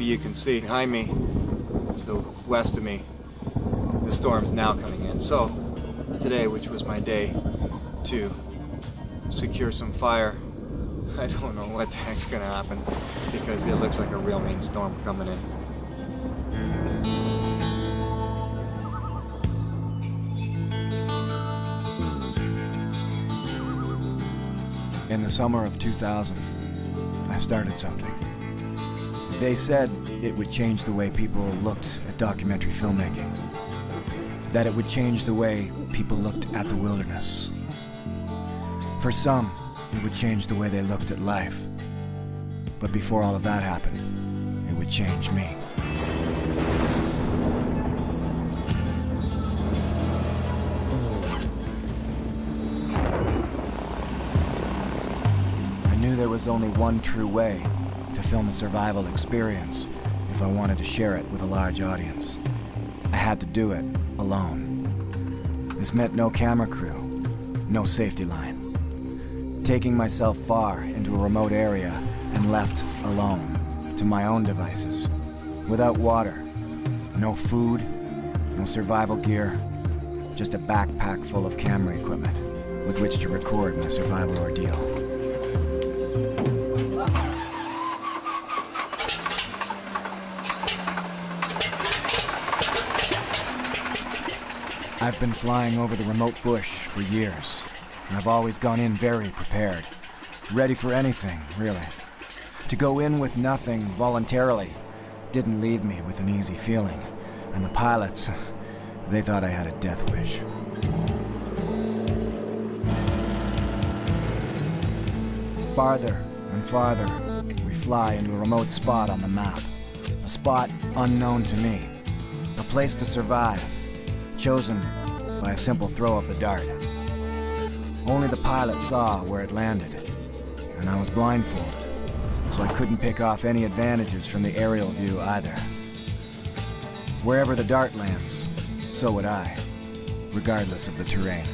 maybe you can see behind me, to the west of me, the storm's now coming in. So today, which was my day to secure some fire, I don't know what the heck's gonna happen because it looks like a real mean storm coming in. In the summer of 2000, I started something. They said it would change the way people looked at documentary filmmaking. That it would change the way people looked at the wilderness. For some, it would change the way they looked at life. But before all of that happened, it would change me. I knew there was only one true way to film a survival experience if I wanted to share it with a large audience. I had to do it alone. This meant no camera crew, no safety line. Taking myself far into a remote area and left alone to my own devices, without water, no food, no survival gear, just a backpack full of camera equipment with which to record my survival ordeal. I've been flying over the remote bush for years, and I've always gone in very prepared, ready for anything, really. To go in with nothing voluntarily didn't leave me with an easy feeling, and the pilots, they thought I had a death wish. Farther and farther, we fly into a remote spot on the map, a spot unknown to me, a place to survive, chosen by a simple throw of the dart. Only the pilot saw where it landed, and I was blindfolded, so I couldn't pick off any advantages from the aerial view either. Wherever the dart lands, so would I, regardless of the terrain.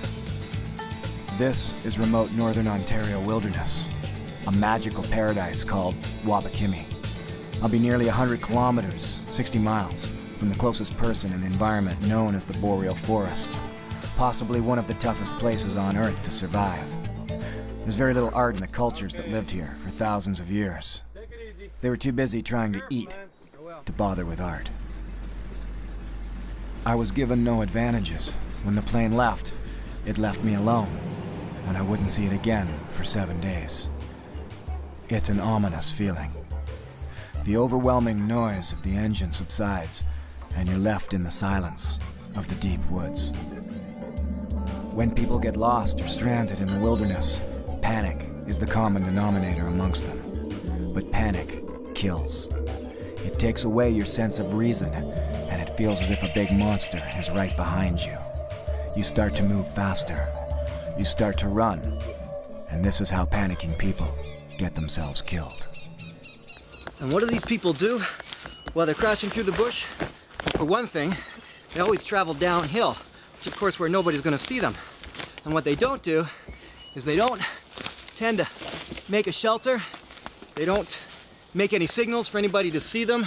This is remote northern Ontario wilderness, a magical paradise called Wabakimi. I'll be nearly 100 kilometers, 60 miles, from the closest person and environment known as the boreal forest, possibly one of the toughest places on Earth to survive. There's very little art in the cultures that lived here for thousands of years. They were too busy trying to eat to bother with art. I was given no advantages. When the plane left, it left me alone, and I wouldn't see it again for 7 days. It's an ominous feeling. The overwhelming noise of the engine subsides, and you're left in the silence of the deep woods. When people get lost or stranded in the wilderness, panic is the common denominator amongst them. But panic kills. It takes away your sense of reason, and it feels as if a big monster is right behind you. You start to move faster. You start to run. And this is how panicking people get themselves killed. And what do these people do while they're crashing through the bush? For one thing, they always travel downhill, which of course where nobody's going to see them. And what they don't do is they don't tend to make a shelter. They don't make any signals for anybody to see them.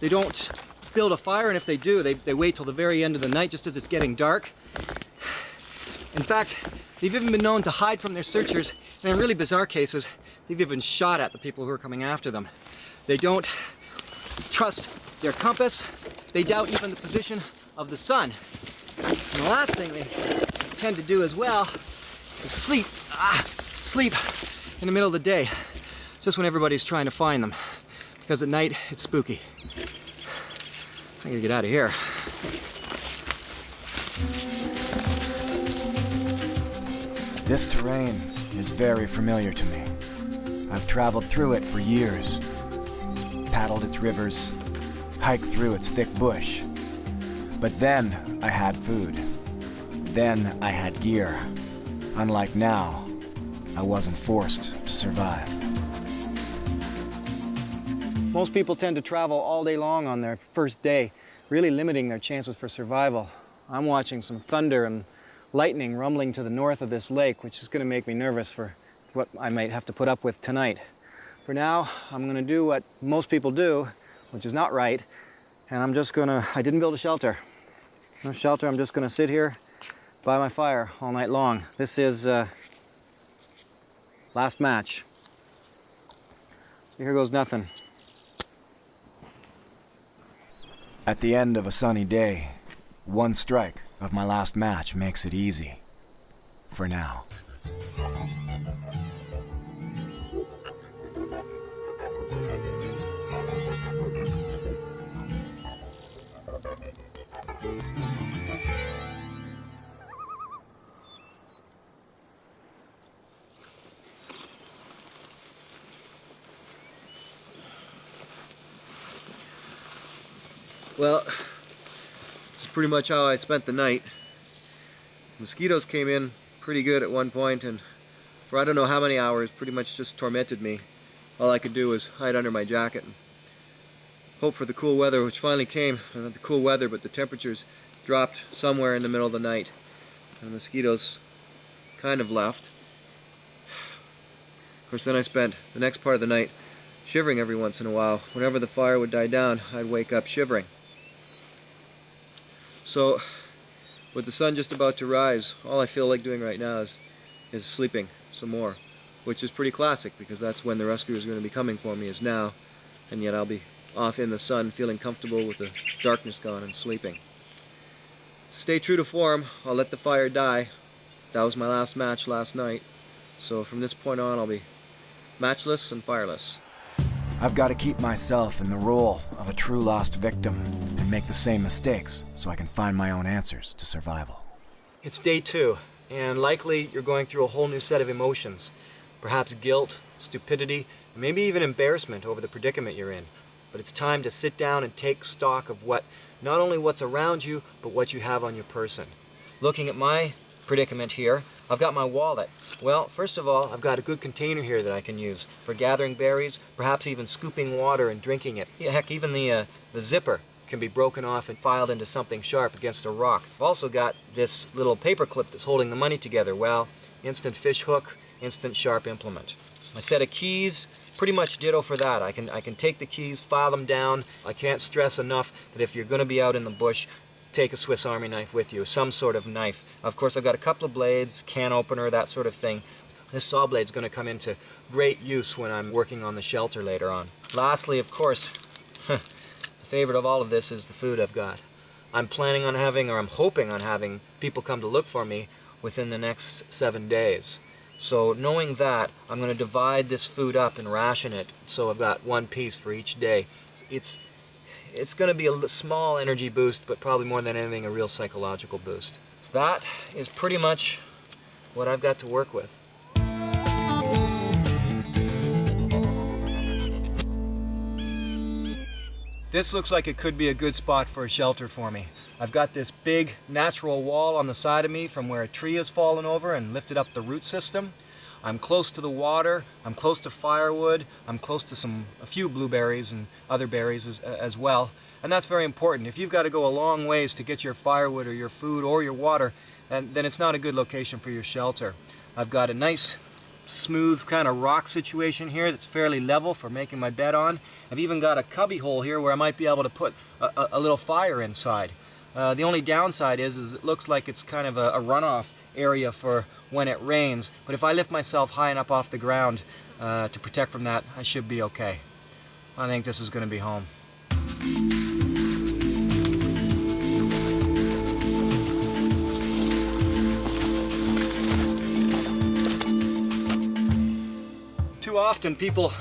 They don't build a fire, and if they do, they wait till the very end of the night, just as it's getting dark. In fact, they've even been known to hide from their searchers, and in really bizarre cases, they've even shot at the people who are coming after them. They don't trust their compass. They doubt even the position of the sun. And the last thing they tend to do as well is sleep. Sleep in the middle of the day, just when everybody's trying to find them. Because at night, it's spooky. I gotta get out of here. This terrain is very familiar to me. I've traveled through it for years, paddled its rivers, hiked through its thick bush. But then I had food. Then I had gear. Unlike now, I wasn't forced to survive. Most people tend to travel all day long on their first day, really limiting their chances for survival. I'm watching some thunder and lightning rumbling to the north of this lake, which is going to make me nervous for what I might have to put up with tonight. For now, I'm going to do what most people do which is not right. And I'm just gonna, I didn't build a shelter. No shelter, I'm just gonna sit here by my fire all night long. This is last match. So here goes nothing. At the end of a sunny day, one strike of my last match makes it easy. For now. Well, this is pretty much how I spent the night. Mosquitoes came in pretty good at one point, and for I don't know how many hours, pretty much just tormented me. All I could do was hide under my jacket and hope for the cool weather, which finally came. Not the cool weather, but the temperatures dropped somewhere in the middle of the night. And the mosquitoes kind of left. Of course, then I spent the next part of the night shivering every once in a while. Whenever the fire would die down, I'd wake up shivering. So, with the sun just about to rise, all I feel like doing right now is sleeping some more, which is pretty classic because that's when the rescuers are going to be coming for me, is now, and yet I'll be off in the sun feeling comfortable with the darkness gone and sleeping. Stay true to form, I'll let the fire die. That was my last match last night, so from this point on I'll be matchless and fireless. I've got to keep myself in the role of a true lost victim and make the same mistakes so I can find my own answers to survival. It's day 2, and likely you're going through a whole new set of emotions. Perhaps guilt, stupidity, and maybe even embarrassment over the predicament you're in. But it's time to sit down and take stock of not only what's around you, but what you have on your person. Looking at my predicament here, I've got my wallet. Well, first of all, I've got a good container here that I can use for gathering berries, perhaps even scooping water and drinking it. Yeah, heck, even the zipper can be broken off and filed into something sharp against a rock. I've also got this little paper clip that's holding the money together. Well, instant fish hook, instant sharp implement. My set of keys, pretty much ditto for that. I can take the keys, file them down. I can't stress enough that if you're going to be out in the bush, take a Swiss Army knife with you, some sort of knife. Of course, I've got a couple of blades, can opener, that sort of thing. This saw blade's going to come into great use when I'm working on the shelter later on. Lastly, of course, the favorite of all of this is the food I've got. I'm planning on having, or I'm hoping on having, people come to look for me within the next 7 days. So knowing that, I'm going to divide this food up and ration it so I've got one piece for each day. It's going to be a small energy boost, but probably more than anything a real psychological boost. So that is pretty much what I've got to work with. This looks like it could be a good spot for a shelter for me. I've got this big natural wall on the side of me from where a tree has fallen over and lifted up the root system. I'm close to the water, I'm close to firewood, I'm close to a few blueberries and other berries as well. And that's very important. If you've got to go a long ways to get your firewood or your food or your water, then it's not a good location for your shelter. I've got a nice smooth kind of rock situation here that's fairly level for making my bed on. I've even got a cubby hole here where I might be able to put a little fire inside. The only downside is it looks like it's kind of a runoff area for when it rains, but if I lift myself high enough off the ground to protect from that, I should be okay. I think this is going to be home. Too often people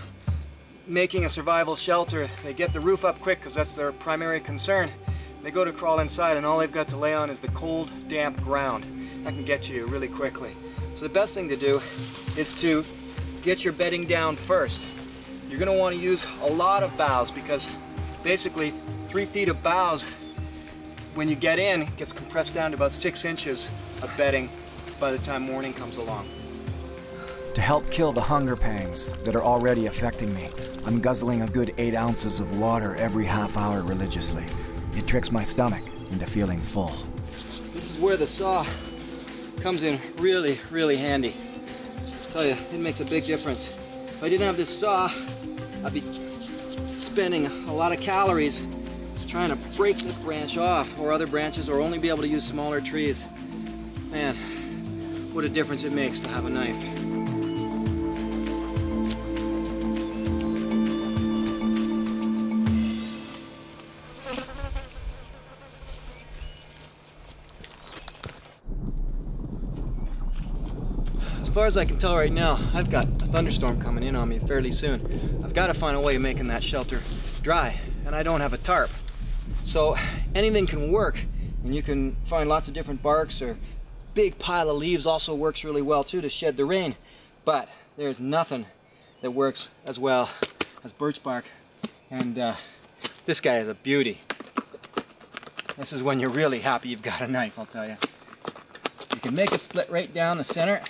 making a survival shelter, they get the roof up quick because that's their primary concern. They go to crawl inside and all they've got to lay on is the cold, damp ground. That can get you really quickly. So the best thing to do is to get your bedding down first. You're going to want to use a lot of boughs because basically 3 feet of boughs, when you get in, gets compressed down to about 6 inches of bedding by the time morning comes along. To help kill the hunger pangs that are already affecting me, I'm guzzling a good 8 ounces of water every half hour religiously. It tricks my stomach into feeling full. This is where the saw comes in really, really handy. I tell you, it makes a big difference. If I didn't have this saw, I'd be spending a lot of calories trying to break this branch off, or other branches, or only be able to use smaller trees. Man, what a difference it makes to have a knife. As far as I can tell right now, I've got a thunderstorm coming in on me fairly soon. I've got to find a way of making that shelter dry, and I don't have a tarp. So anything can work, and you can find lots of different barks, or big pile of leaves also works really well too to shed the rain. But there's nothing that works as well as birch bark, and this guy is a beauty. This is when you're really happy you've got a knife, I'll tell you. You can make a split right down the center.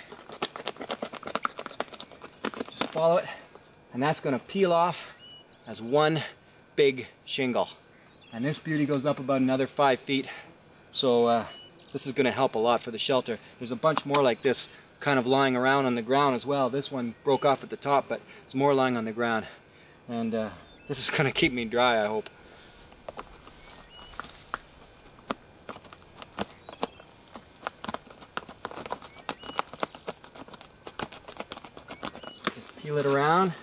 Just follow it, and that's going to peel off as one big shingle. And this beauty goes up about another 5 feet. So this is going to help a lot for the shelter. There's a bunch more like this kind of lying around on the ground as well. This one broke off at the top, but there's more lying on the ground. And this is going to keep me dry, I hope. Just peel it around.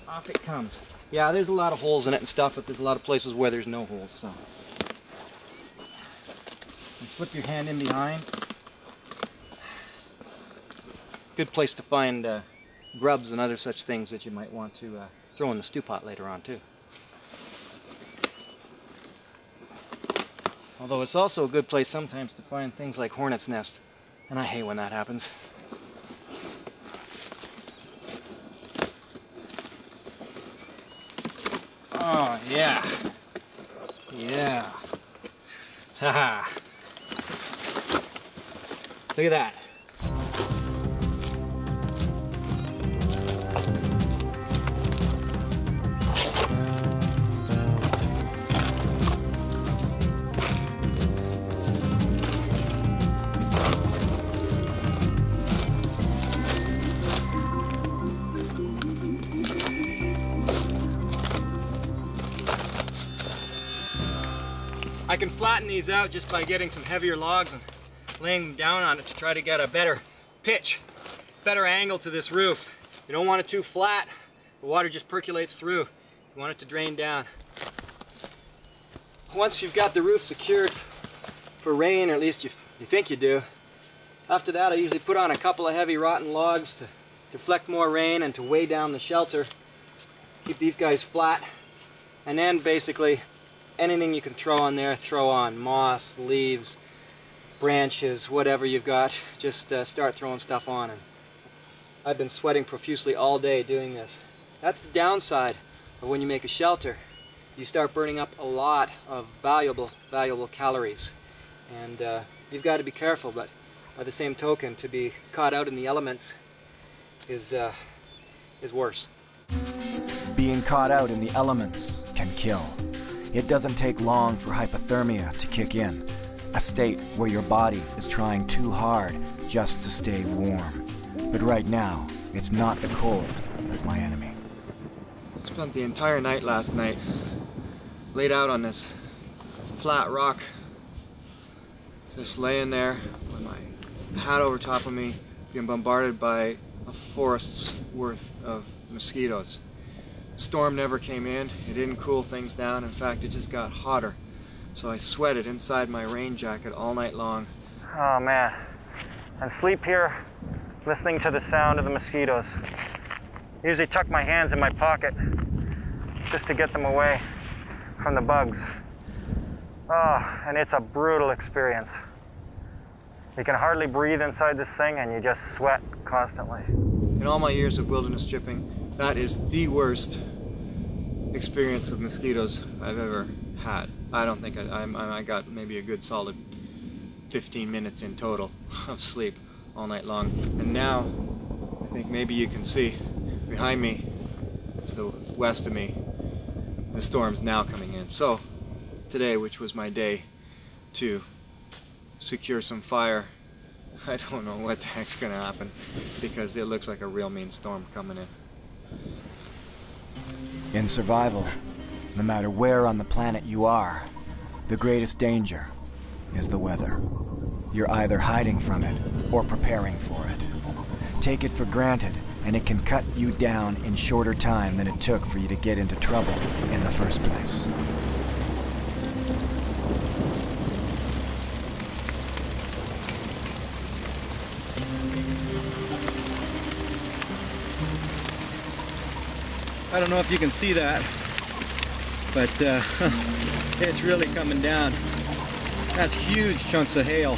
Off it comes. Yeah, there's a lot of holes in it and stuff, but there's a lot of places where there's no holes, so. And slip your hand in behind. Good place to find grubs and other such things that you might want to throw in the stew pot later on too. Although it's also a good place sometimes to find things like hornet's nest, and I hate when that happens. Oh, yeah. Yeah. Haha. Look at that. I can flatten these out just by getting some heavier logs and laying them down on it to try to get a better pitch, better angle to this roof. You don't want it too flat. The water just percolates through. You want it to drain down. Once you've got the roof secured for rain, or at least you think you do, after that I usually put on a couple of heavy rotten logs to deflect more rain and to weigh down the shelter. Keep these guys flat, and then basically anything you can throw on there, throw on. Moss, leaves, branches, whatever you've got, just start throwing stuff on. And I've been sweating profusely all day doing this. That's the downside of when you make a shelter. You start burning up a lot of valuable calories. And you've got to be careful, but by the same token, to be caught out in the elements is worse. Being caught out in the elements can kill. It doesn't take long for hypothermia to kick in, a state where your body is trying too hard just to stay warm. But right now, it's not the cold that's my enemy. Spent the entire night last night laid out on this flat rock, just laying there with my hat over top of me, being bombarded by a forest's worth of mosquitoes. Storm never came in, it didn't cool things down, in fact it just got hotter. So I sweated inside my rain jacket all night long. Oh man, and sleep here listening to the sound of the mosquitoes. Usually tuck my hands in my pocket just to get them away from the bugs. Oh, and it's a brutal experience. You can hardly breathe inside this thing and you just sweat constantly. In all my years of wilderness tripping, that is the worst experience of mosquitoes I've ever had. I don't think I got maybe a good solid 15 minutes in total of sleep all night long. And now, I think maybe you can see behind me, to the west of me, the storm's now coming in. So today, which was my day to secure some fire, I don't know what the heck's gonna happen because it looks like a real mean storm coming in. In survival, no matter where on the planet you are, the greatest danger is the weather. You're either hiding from it or preparing for it. Take it for granted, and it can cut you down in shorter time than it took for you to get into trouble in the first place. I don't know if you can see that, but it's really coming down. That's huge chunks of hail.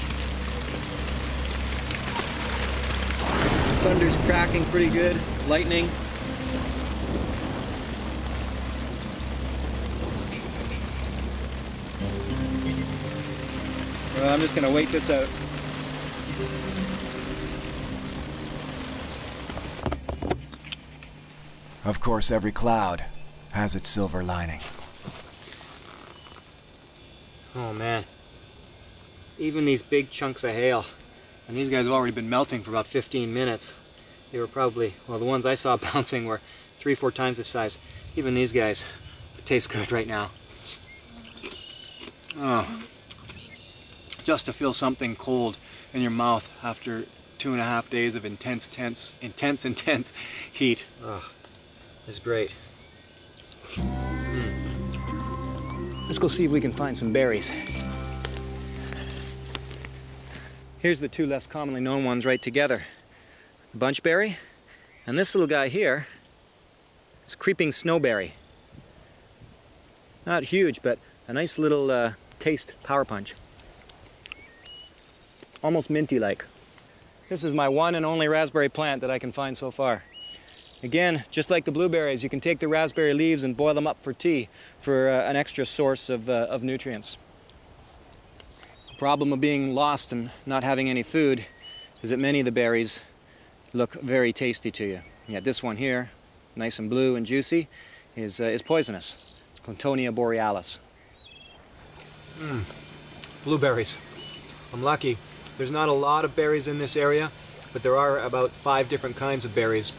Thunder's cracking pretty good, lightning. Well, I'm just gonna wait this out. Of course, every cloud has its silver lining. Oh man. Even these big chunks of hail, and these guys have already been melting for about 15 minutes. They were probably, well, the ones I saw bouncing were 3-4 times this size. Even these guys taste good right now. Oh. Just to feel something cold in your mouth after 2.5 days of intense heat. Oh, it's great. Let's go see if we can find some berries. Here's the two less commonly known ones right together. The bunchberry, and this little guy here is creeping snowberry. Not huge, but a nice little taste power punch. Almost minty-like. This is my one and only raspberry plant that I can find so far. Again, just like the blueberries, you can take the raspberry leaves and boil them up for tea for an extra source of nutrients. The problem of being lost and not having any food is that many of the berries look very tasty to you. Yet this one here, nice and blue and juicy, is poisonous. It's Clotonia borealis. Blueberries. I'm lucky. There's not a lot of berries in this area, but there are about 5 different kinds of berries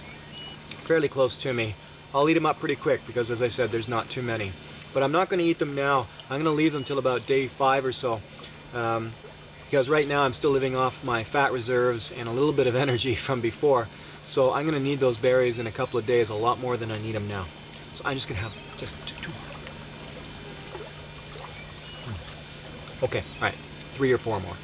fairly close to me. I'll eat them up pretty quick because, as I said, there's not too many. But I'm not going to eat them now. I'm going to leave them till about day 5 or so. Because right now I'm still living off my fat reserves and a little bit of energy from before. So I'm going to need those berries in a couple of days, a lot more than I need them now. So I'm just going to have just 2 more. Okay, all right, 3 or 4 more.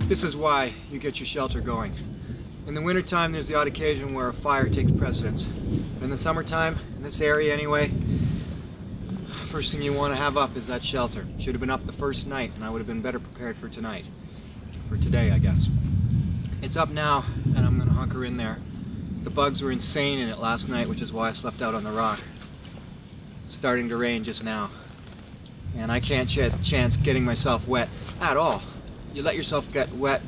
This is why you get your shelter going. In the wintertime, there's the odd occasion where a fire takes precedence. But in the summertime, in this area anyway, first thing you want to have up is that shelter. Should have been up the first night, and I would have been better prepared for tonight. For today, I guess. It's up now, and I'm going to hunker in there. The bugs were insane in it last night, which is why I slept out on the rock. It's starting to rain just now, and I can't chance getting myself wet at all. You let yourself get wet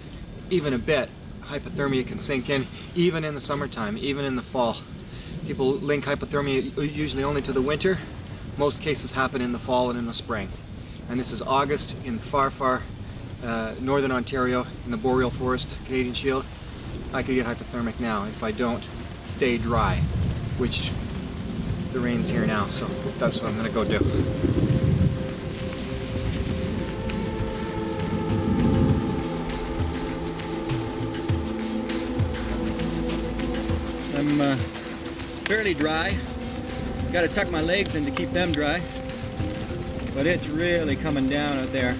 even a bit, hypothermia can sink in, even in the summertime, even in the fall. People link hypothermia usually only to the winter. Most cases happen in the fall and in the spring. And this is August in far northern Ontario, in the boreal forest, Canadian Shield. I could get hypothermic now if I don't stay dry, which the rain's here now, so that's what I'm gonna go do. I'm fairly dry. Got to tuck my legs in to keep them dry. But it's really coming down out there.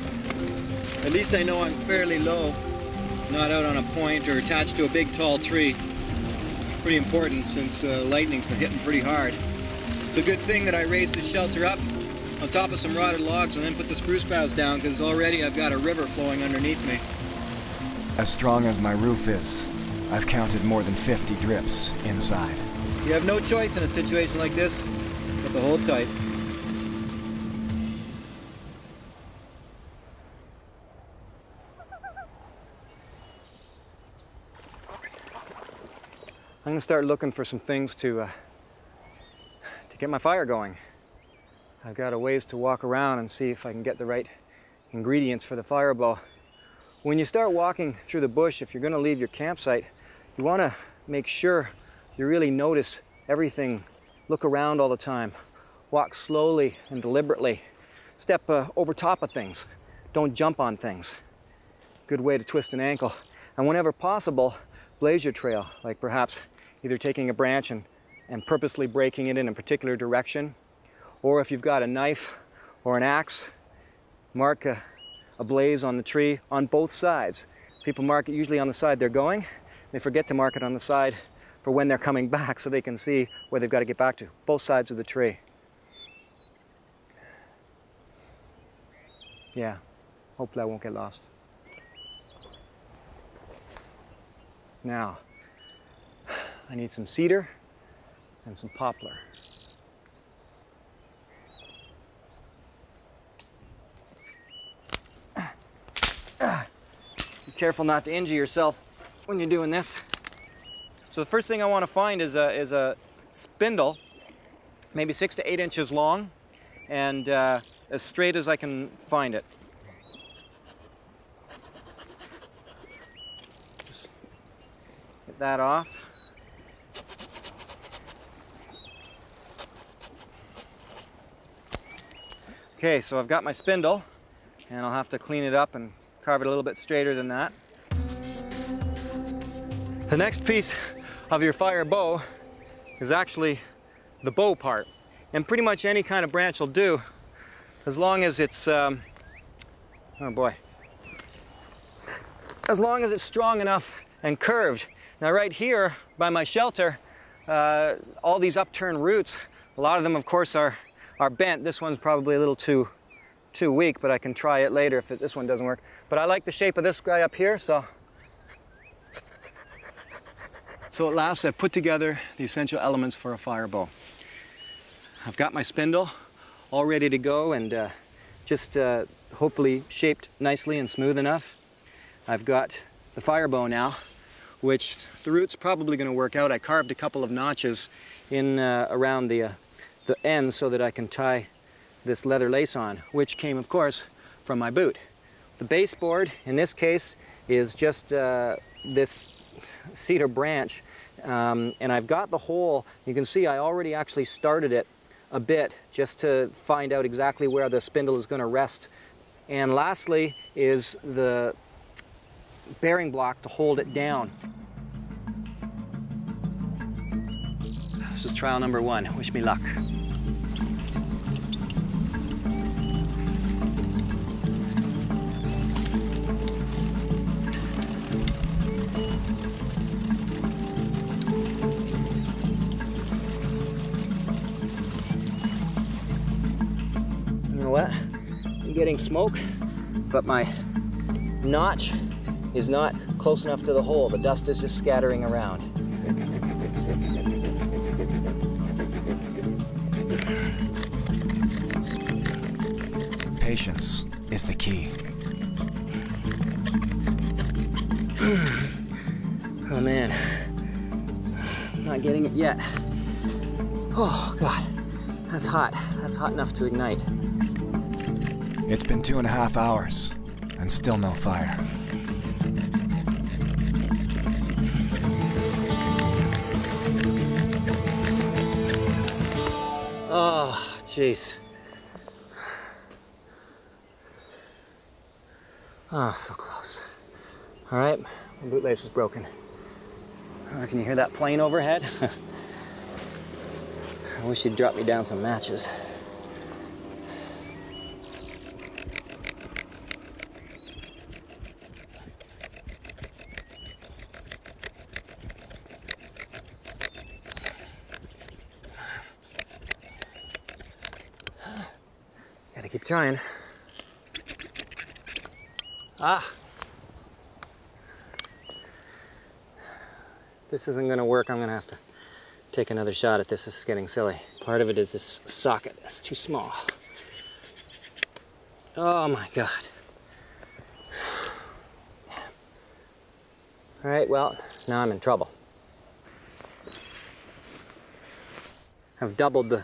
At least I know I'm fairly low, not out on a point or attached to a big tall tree. Pretty important since lightning's been hitting pretty hard. It's a good thing that I raised this shelter up on top of some rotted logs and then put the spruce boughs down, because already I've got a river flowing underneath me. As strong as my roof is, I've counted more than 50 drips inside. You have no choice in a situation like this but to hold tight. I'm gonna start looking for some things to get my fire going. I've got a ways to walk around and see if I can get the right ingredients for the fire bow. When you start walking through the bush, if you're going to leave your campsite, you want to make sure you really notice everything. Look around all the time. Walk slowly and deliberately. Step over top of things. Don't jump on things. Good way to twist an ankle. And whenever possible, blaze your trail, like perhaps either taking a branch and purposely breaking it in a particular direction, or if you've got a knife or an axe, mark a blaze on the tree on both sides. People mark it usually on the side they're going. They forget to mark it on the side for when they're coming back so they can see where they've got to get back to. Both sides of the tree. Yeah, hopefully I won't get lost. Now, I need some cedar and some poplar. Be careful not to injure yourself when you're doing this. So the first thing I want to find is a spindle, maybe 6 to 8 inches long, and as straight as I can find it. Just get that off. Okay, so I've got my spindle, and I'll have to clean it up and carve it a little bit straighter than that. The next piece of your fire bow is actually the bow part. And pretty much any kind of branch will do, as long as it's, oh boy, as long as it's strong enough and curved. Now right here by my shelter, all these upturned roots, a lot of them of course are bent. This one's probably a little too weak, but I can try it later if this one doesn't work. But I like the shape of this guy up here, so at last I've put together the essential elements for a fire bow. I've got my spindle all ready to go and just hopefully shaped nicely and smooth enough. I've got the fire bow now, which the root's probably going to work out. I carved a couple of notches in around the ends so that I can tie this leather lace on, which came of course from my boot. The baseboard in this case is just this cedar branch, and I've got the hole. You can see I already actually started it a bit just to find out exactly where the spindle is going to rest. And lastly is the bearing block to hold it down. This is trial number 1. Wish me luck. You know what? I'm getting smoke, but my notch is not close enough to the hole. The dust is just scattering around. Patience is the key. Oh man, I'm not getting it yet. Oh God, that's hot. That's hot enough to ignite. It's been 2.5 hours, and still no fire. Oh, jeez. Oh, so close. All right, my bootlace is broken. Can you hear that plane overhead? I wish you'd drop me down some matches. Gotta keep trying. Ah! This isn't gonna work. I'm gonna have to take another shot at this. This is getting silly. Part of it is this socket. It's too small. Oh my God. All right, well, now I'm in trouble. I've doubled the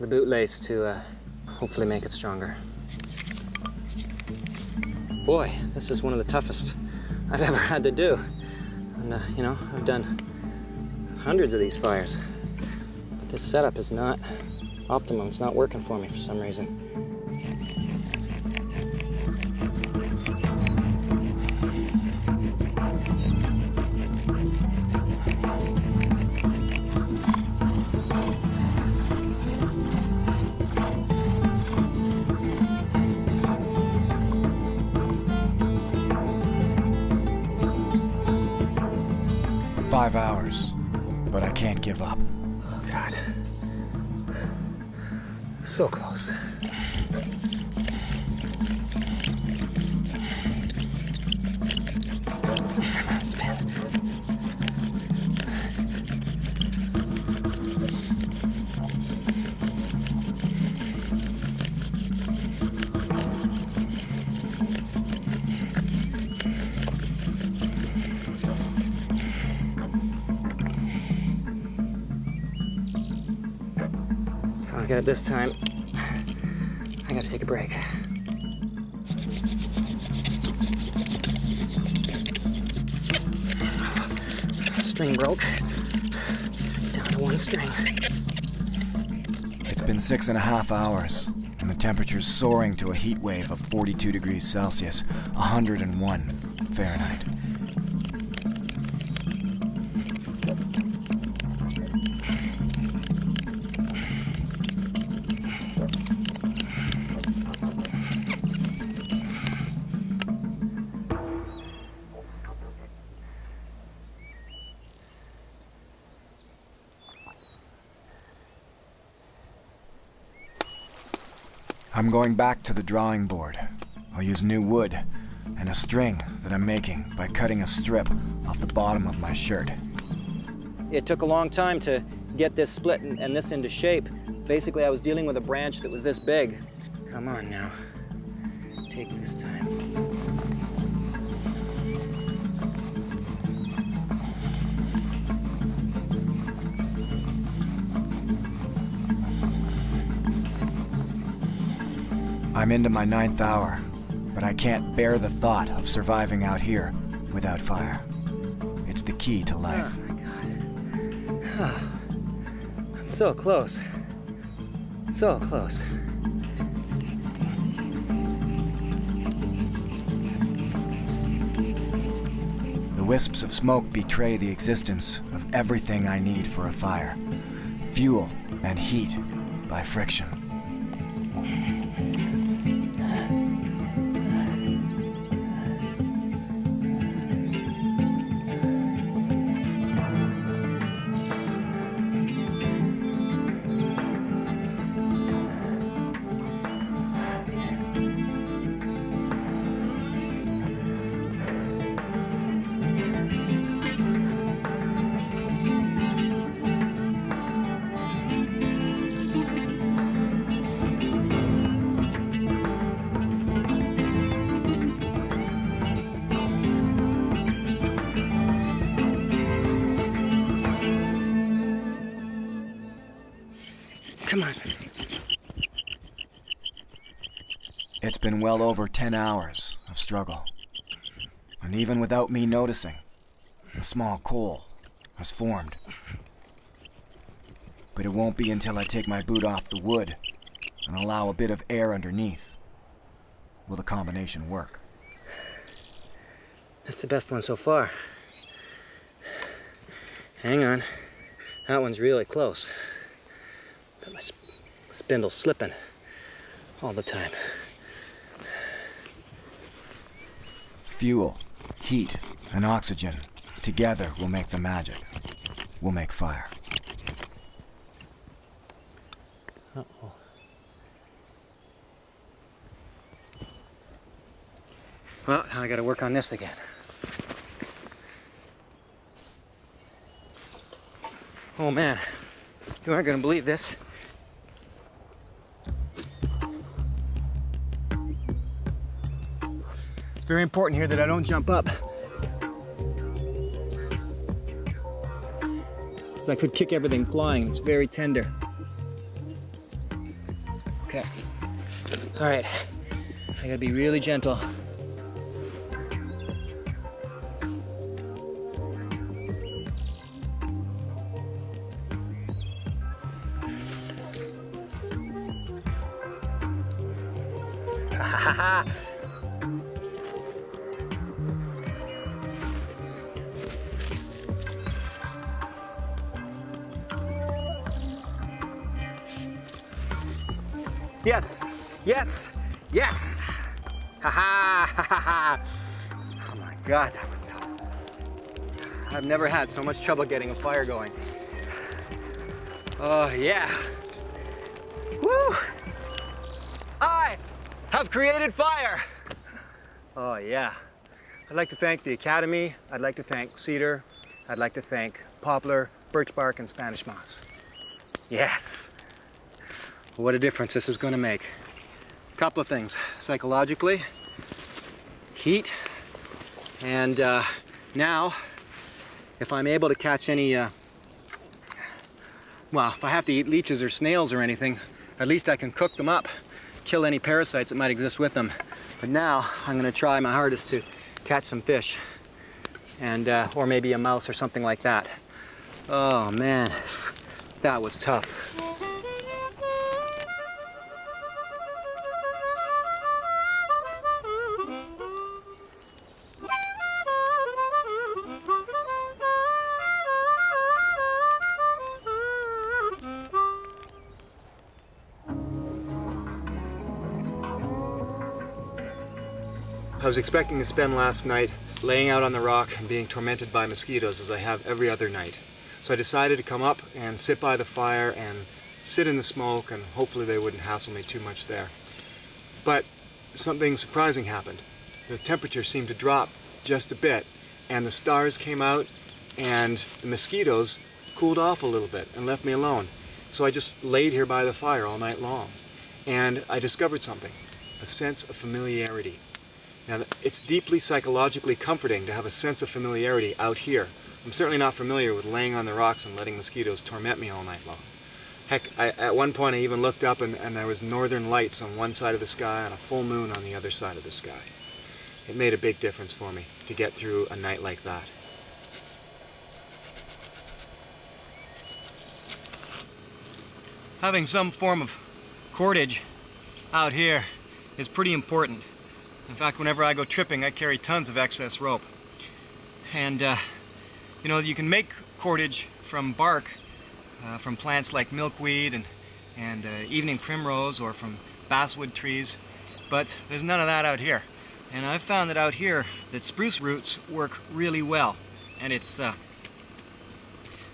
bootlace to hopefully make it stronger. Boy, this is one of the toughest I've ever had to do. And, you know, I've done hundreds of these fires. But this setup is not optimum. It's not working for me for some reason. "5 hours, but I can't give up." Oh, God. So close. Come on, spin. I'll get it this time. I gotta take a break. String broke. Down to one string. It's been 6.5 hours, and the temperature's soaring to a heat wave of 42 degrees Celsius, 101 Fahrenheit. I'm going back to the drawing board. I'll use new wood and a string that I'm making by cutting a strip off the bottom of my shirt. It took a long time to get this split and this into shape. Basically, I was dealing with a branch that was this big. Come on now. Take this time. I'm into my 9th hour, but I can't bear the thought of surviving out here without fire. It's the key to life. Oh my God. I'm so close. So close. The wisps of smoke betray the existence of everything I need for a fire. Fuel and heat by friction. Come on. It's been well over 10 hours of struggle. And even without me noticing, a small coal has formed. But it won't be until I take my boot off the wood and allow a bit of air underneath will the combination work. That's the best one so far. Hang on. That one's really close. But my spindle's slipping all the time. Fuel, heat, and oxygen together will make the magic. We'll make fire. Uh-oh. Well, now I gotta work on this again. Oh man, you aren't gonna believe this. It's very important here that I don't jump up. So I could kick everything flying. It's very tender. Okay. All right. I gotta be really gentle. Yes, yes, yes! Ha ha ha ha! Oh my God, that was tough. I've never had so much trouble getting a fire going. Oh yeah. Woo! I have created fire! Oh yeah. I'd like to thank the Academy. I'd like to thank cedar. I'd like to thank poplar, birch bark, and Spanish moss. Yes! What a difference this is going to make. A couple of things. Psychologically, heat, and now, if I'm able to catch any, well, if I have to eat leeches or snails or anything, at least I can cook them up, kill any parasites that might exist with them. But now, I'm going to try my hardest to catch some fish, and or maybe a mouse or something like that. Oh man, that was tough. I was expecting to spend last night laying out on the rock and being tormented by mosquitoes as I have every other night. So I decided to come up and sit by the fire and sit in the smoke, and hopefully they wouldn't hassle me too much there. But something surprising happened. The temperature seemed to drop just a bit, and the stars came out, and the mosquitoes cooled off a little bit and left me alone. So I just laid here by the fire all night long, and I discovered something, a sense of familiarity. Now, it's deeply psychologically comforting to have a sense of familiarity out here. I'm certainly not familiar with laying on the rocks and letting mosquitoes torment me all night long. Heck, at one point I even looked up and there was northern lights on one side of the sky and a full moon on the other side of the sky. It made a big difference for me to get through a night like that. Having some form of cordage out here is pretty important. In fact, whenever I go tripping, I carry tons of excess rope. And, you know, you can make cordage from bark, from plants like milkweed and evening primrose, or from basswood trees, but there's none of that out here. And I've found that out here, that spruce roots work really well. And it's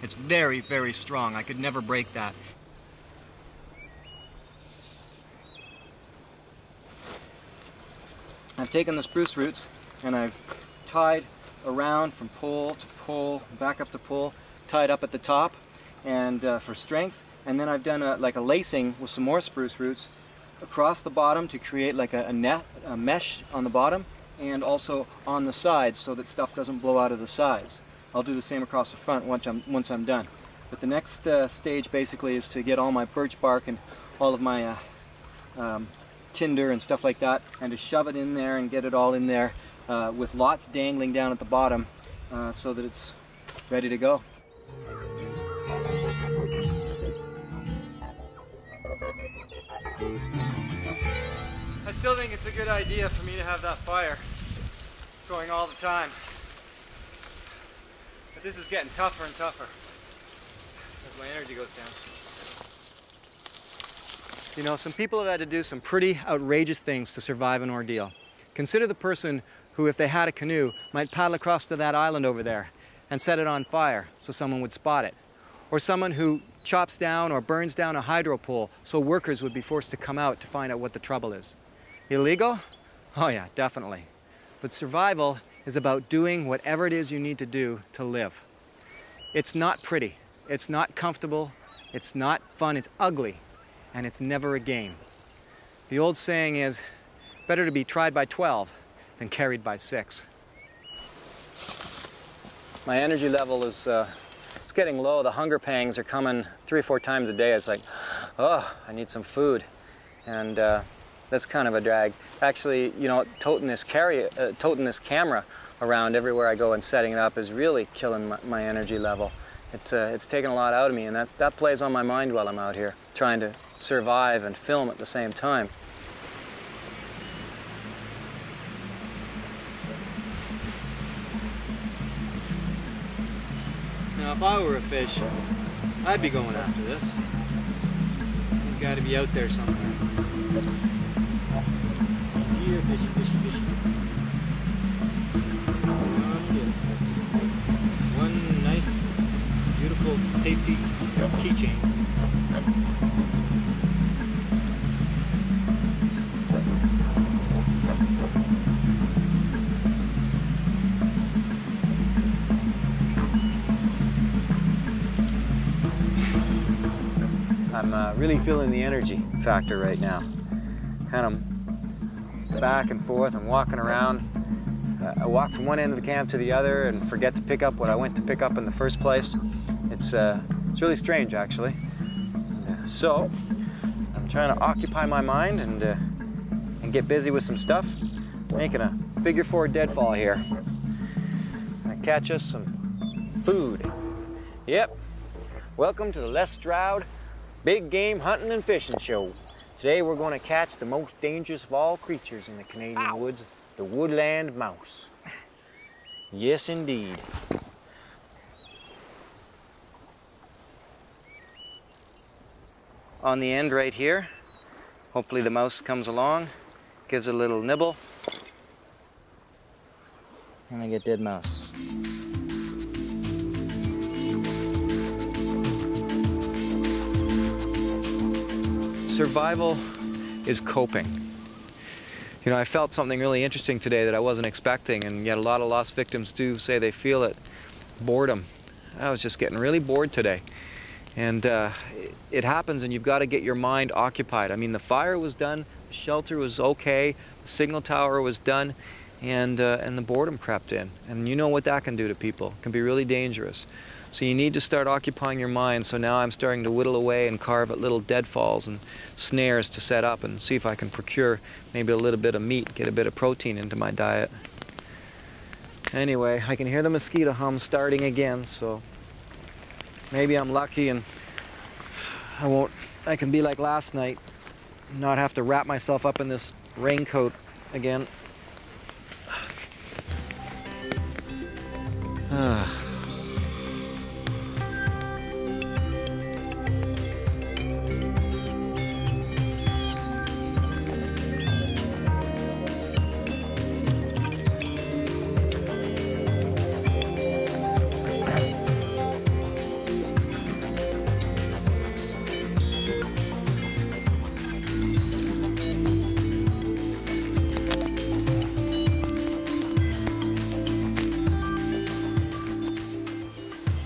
very, very strong. I could never break that. I've taken the spruce roots and I've tied around from pole to pole, back up to pole, tied up at the top and for strength, and then I've done like a lacing with some more spruce roots across the bottom to create like a mesh on the bottom, and also on the sides so that stuff doesn't blow out of the sides. I'll do the same across the front once I'm done. But the next stage basically is to get all my birch bark and all of my tinder and stuff like that, and to shove it in there and get it all in there with lots dangling down at the bottom so that it's ready to go. I still think it's a good idea for me to have that fire going all the time. But this is getting tougher and tougher as my energy goes down. You know, some people have had to do some pretty outrageous things to survive an ordeal. Consider the person who, if they had a canoe, might paddle across to that island over there and set it on fire so someone would spot it. Or someone who chops down or burns down a hydro pole so workers would be forced to come out to find out what the trouble is. Illegal? Oh yeah, definitely. But survival is about doing whatever it is you need to do to live. It's not pretty, it's not comfortable, it's not fun, it's ugly. And it's never a game. The old saying is, better to be tried by 12 than carried by 6. My energy level is it's getting low. The hunger pangs are coming 3 or 4 times a day. It's like, oh, I need some food. And that's kind of a drag. Actually, you know, toting this camera around everywhere I go and setting it up is really killing my energy level. It's taken a lot out of me, and that plays on my mind while I'm out here, trying to survive and film at the same time. Now, if I were a fish, I'd be going after this. You've got to be out there somewhere. Here, fishy, fishy, fishy. One nice, beautiful, tasty keychain. I'm really feeling the energy factor right now. Kind of back and forth and walking around. I walk from one end of the camp to the other and forget to pick up what I went to pick up in the first place. It's really strange, actually. So I'm trying to occupy my mind and get busy with some stuff, making a figure 4 deadfall here. Gonna catch us some food. Yep. Welcome to the Les Stroud Big Game Hunting and Fishing Show. Today we're going to catch the most dangerous of all creatures in the Canadian woods, the woodland mouse. Yes, indeed. On the end right here, hopefully the mouse comes along, gives it a little nibble, and I get dead mouse. Survival is coping. You know, I felt something really interesting today that I wasn't expecting, and yet a lot of lost victims do say they feel it. Boredom. I was just getting really bored today. And it happens, and you've got to get your mind occupied. I mean, the fire was done, the shelter was okay, the signal tower was done, and the boredom crept in. And you know what that can do to people. It can be really dangerous. So you need to start occupying your mind. So now I'm starting to whittle away and carve at little deadfalls and snares to set up and see if I can procure maybe a little bit of meat, get a bit of protein into my diet. Anyway, I can hear the mosquito hum starting again, so maybe I'm lucky and I can be like last night, not have to wrap myself up in this raincoat again.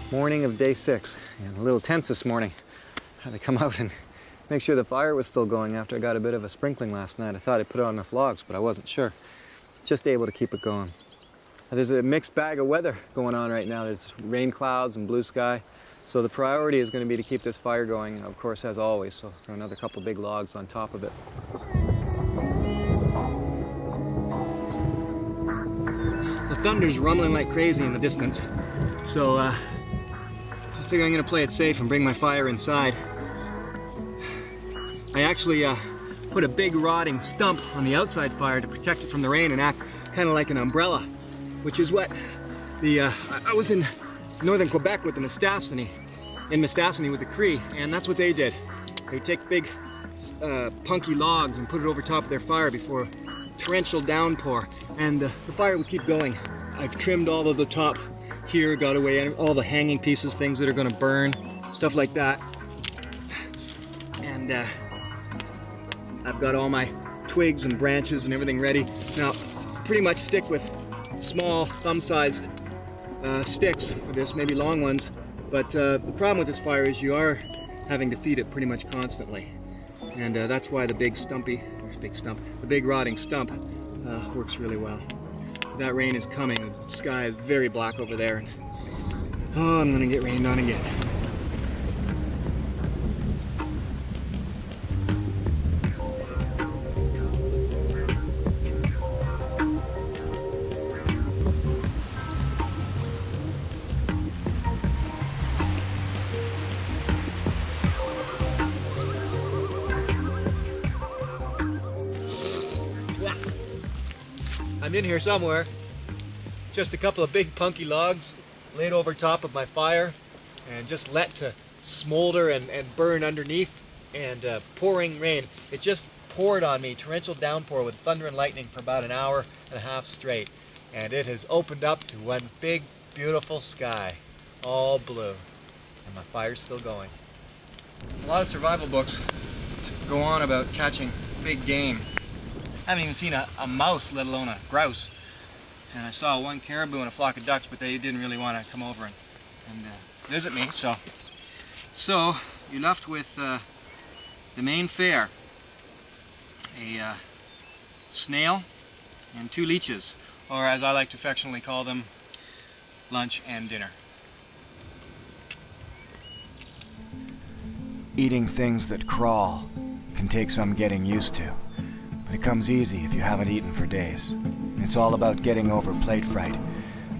Morning of day 6, and a little tense this morning. I had to come out and make sure the fire was still going after I got a bit of a sprinkling last night. I thought I put on enough logs, but I wasn't sure. Just able to keep it going. There's a mixed bag of weather going on right now. There's rain clouds and blue sky. So the priority is going to be to keep this fire going, of course, as always. So throw another couple big logs on top of it. The thunder's rumbling like crazy in the distance. So I figure I'm going to play it safe and bring my fire inside. I actually put a big rotting stump on the outside fire to protect it from the rain and act kind of like an umbrella, which is what I was in northern Quebec with the Mistassini, with the Cree, and that's what they did. They take big punky logs and put it over top of their fire before a torrential downpour, and the fire would keep going. I've trimmed all of the top here, got away all the hanging pieces, things that are going to burn, stuff like that. And I've got all my twigs and branches and everything ready. Now, pretty much stick with small thumb-sized sticks for this, maybe long ones. But the problem with this fire is you are having to feed it pretty much constantly. And that's why the big rotting stump works really well. That rain is coming. The sky is very black over there. Oh, I'm gonna get rained on again. I'm in here somewhere. Just a couple of big punky logs laid over top of my fire. and just let to smolder and burn underneath, and pouring rain. It just poured on me, torrential downpour with thunder and lightning for about an hour and a half straight. And it has opened up to one big, beautiful sky, all blue. And my fire's still going. A lot of survival books go on about catching big game. I haven't even seen a mouse, let alone a grouse. And I saw one caribou and a flock of ducks, but they didn't really want to come over and visit me. So you're left with the main fare, a snail and 2 leeches, or as I like to affectionately call them, lunch and dinner. Eating things that crawl can take some getting used to, but it comes easy if you haven't eaten for days. It's all about getting over plate fright,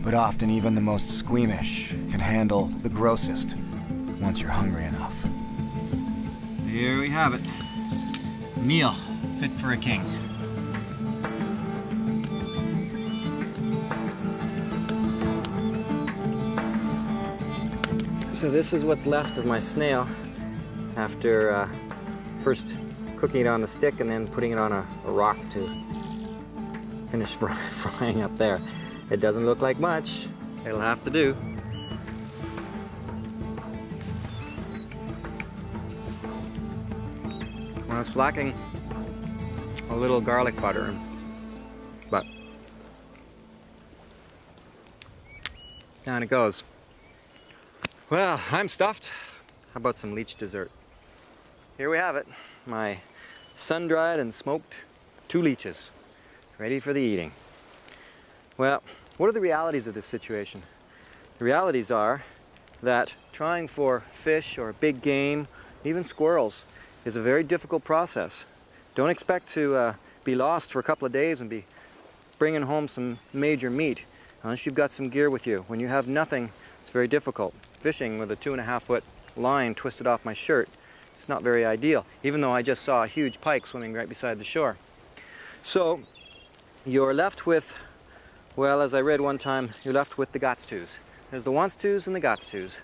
but often even the most squeamish can handle the grossest once you're hungry enough. Here we have it. Meal fit for a king. So this is what's left of my snail after first cooking it on the stick and then putting it on a rock to finish frying up there. It doesn't look like much. It'll have to do. Well, it's lacking a little garlic butter, but down it goes. Well, I'm stuffed. How about some leech dessert? Here we have it. My sun-dried and smoked 2 leeches, ready for the eating. Well, what are the realities of this situation? The realities are that trying for fish or big game, even squirrels, is a very difficult process. Don't expect to be lost for a couple of days and be bringing home some major meat unless you've got some gear with you. When you have nothing, it's very difficult. Fishing with a 2.5-foot line twisted off my shirt, it's not very ideal, even though I just saw a huge pike swimming right beside the shore. So you're left with, well, as I read one time, you're left with the gots-tos. There's the wants-tos and the gots-tos.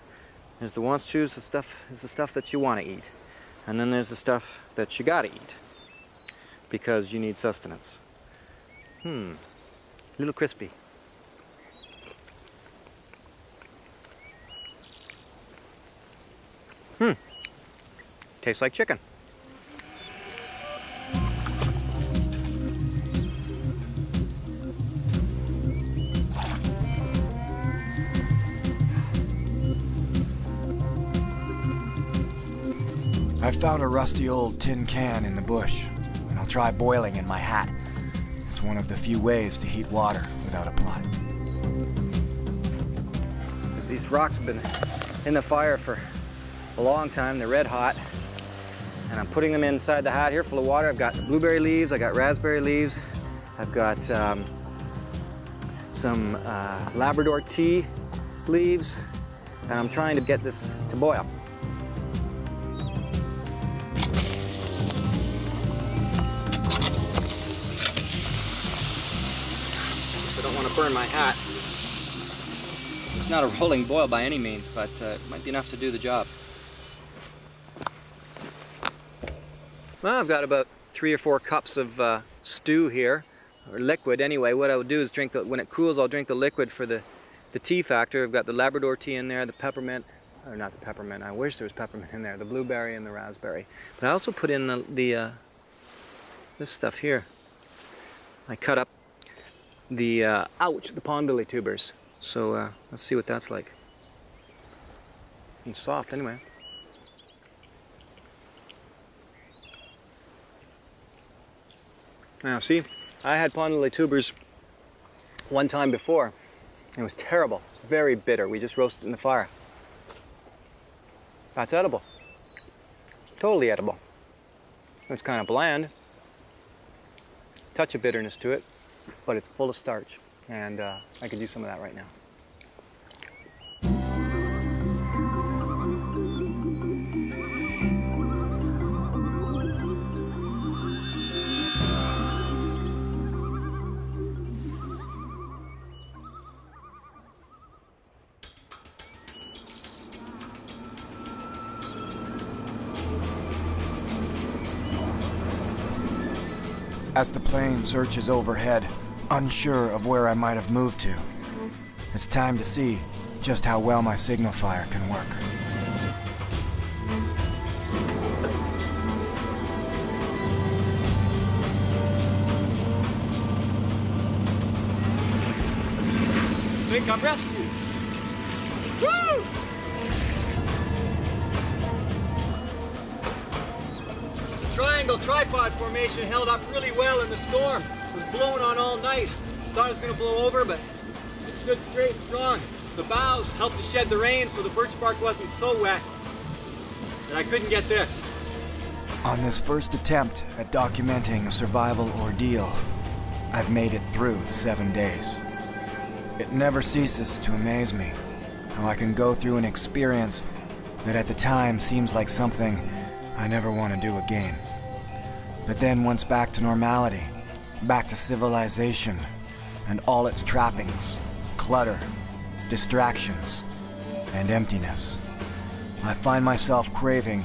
There's the wants-tos, the stuff that you want to eat. And then there's the stuff that you gotta eat because you need sustenance. Little crispy. Tastes like chicken. I found a rusty old tin can in the bush, and I'll try boiling in my hat. It's one of the few ways to heat water without a pot. These rocks have been in the fire for a long time. They're red hot. And I'm putting them inside the hat here full of water. I've got blueberry leaves, I got raspberry leaves, I've got some Labrador tea leaves, and I'm trying to get this to boil. I don't want to burn my hat. It's not a rolling boil by any means, but it might be enough to do the job. Well, I've got about 3 or 4 cups of stew here, or liquid anyway. What I would do is drink when it cools, I'll drink the liquid for the tea factor. I've got the Labrador tea in there, the peppermint, or not the peppermint, I wish there was peppermint in there, the blueberry and the raspberry. But I also put in this stuff here. I cut up the pond lily tubers. So let's see what that's like. It's soft anyway. Now see, I had pond lily tubers one time before. It was terrible. It's very bitter. We just roasted it in the fire. That's edible. Totally edible. It's kind of bland. Touch of bitterness to it, but it's full of starch. And I could use some of that right now. As the plane searches overhead, unsure of where I might have moved to, it's time to see just how well my signal fire can work. Think I'm rescued. Woo! The triangle tripod formation held up really well in the storm. It was blowing on all night. Thought it was gonna blow over, but it stood straight and strong. The boughs helped to shed the rain so the birch bark wasn't so wet. And I couldn't get this. On this first attempt at documenting a survival ordeal, I've made it through the 7 days. It never ceases to amaze me how I can go through an experience that at the time seems like something I never want to do again. But then once back to normality, back to civilization and all its trappings, clutter, distractions, and emptiness, I find myself craving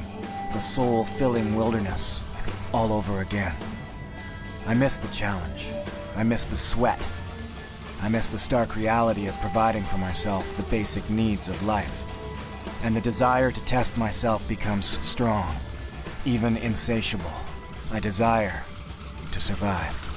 the soul-filling wilderness all over again. I miss the challenge. I miss the sweat. I miss the stark reality of providing for myself the basic needs of life. And the desire to test myself becomes strong, even insatiable. I desire to survive.